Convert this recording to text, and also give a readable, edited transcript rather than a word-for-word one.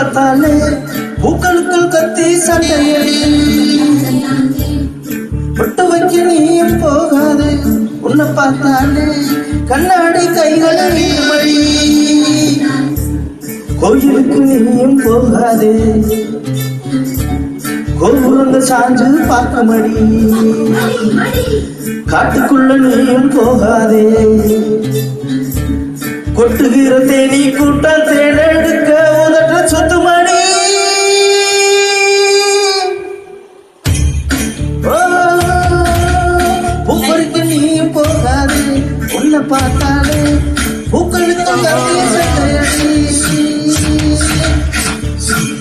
பார்த்தாலே பூக்களுக்குள் கத்தி சண்டையடி பொட்டு வைக்க நீயும் போகாது உன்னை பார்த்தாலே கண்ணாடி கைகளை மடி கோயிலுக்கு நீயும் போகாதே கோபுரங்க சாஞ்சு பார்க்க மடி காட்டுக்குள்ள நீயும் போகாதே கொட்டுகிற தேனி கூட்டம் தேடெடுக்க உதட்ட சொத்து மணி பூப்பறிக்கு நீயும் போகாதே உன்னை பார்த்தாலே பூக்களுக்கு